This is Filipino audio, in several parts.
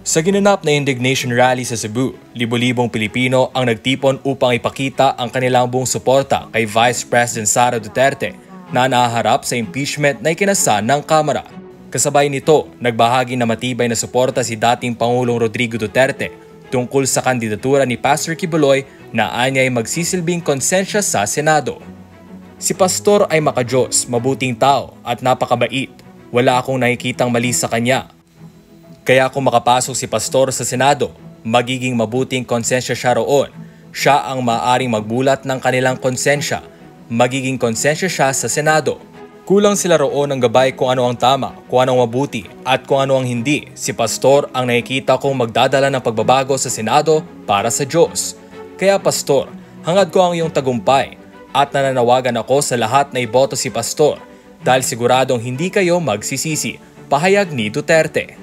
Sa ginanap na indignation rally sa Cebu, libo-libong Pilipino ang nagtipon upang ipakita ang kanilang buong suporta kay Vice President Sara Duterte na nahaharap sa impeachment na ikinasa ng Kamara. Kasabay nito, nagbahagi na matibay na suporta si dating Pangulong Rodrigo Duterte tungkol sa kandidatura ni Pastor Kibuloy na anyay magsisilbing konsensya sa Senado. Si Pastor ay makadiyos, mabuting tao at napakabait. Wala akong nakikitang mali sa kanya. Kaya kung makapasok si Pastor sa Senado, magiging mabuting konsensya siya roon. Siya ang maaaring magbulat ng kanilang konsensya. Magiging konsensya siya sa Senado. Kulang sila roon ng gabay kung ano ang tama, kung ano ang mabuti, at kung ano ang hindi. Si Pastor ang nakikita kong magdadala ng pagbabago sa Senado para sa Diyos. Kaya Pastor, hangad ko ang iyong tagumpay at nananawagan ako sa lahat na iboto si Pastor dahil siguradong hindi kayo magsisisi, pahayag ni Duterte.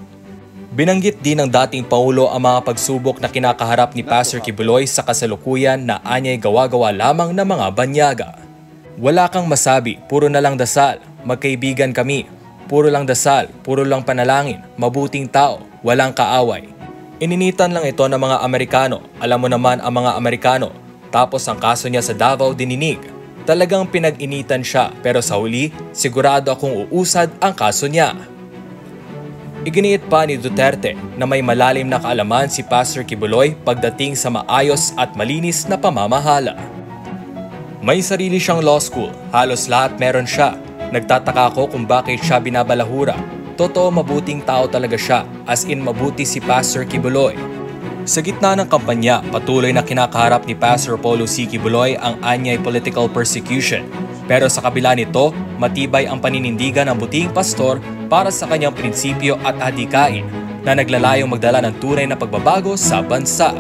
Binanggit din ng dating Pangulo ang mga pagsubok na kinakaharap ni Pastor Kibuloy sa kasalukuyan na anyay gawa-gawa lamang ng mga banyaga. Wala kang masabi, puro na lang dasal, magkaibigan kami, puro lang dasal, puro lang panalangin, mabuting tao, walang kaaway. Ininitan lang ito ng mga Amerikano, alam mo naman ang mga Amerikano, tapos ang kaso niya sa Davao dininig. Talagang pinag-initan siya pero sa huli, sigurado akong uusad ang kaso niya. Iginiit pa ni Duterte na may malalim na kaalaman si Pastor Kibuloy pagdating sa maayos at malinis na pamamahala. May sarili siyang law school, halos lahat meron siya. Nagtataka ako kung bakit siya binabalahura. Totoo mabuting tao talaga siya, as in mabuti si Pastor Kibuloy. Sa gitna ng kampanya, patuloy na kinakaharap ni Pastor Apollo C. Kibuloy ang anyay political persecution. Pero sa kabila nito, matibay ang paninindigan ng buting pastor para sa kanyang prinsipyo at adhikain na naglalayong magdala ng tunay na pagbabago sa bansa.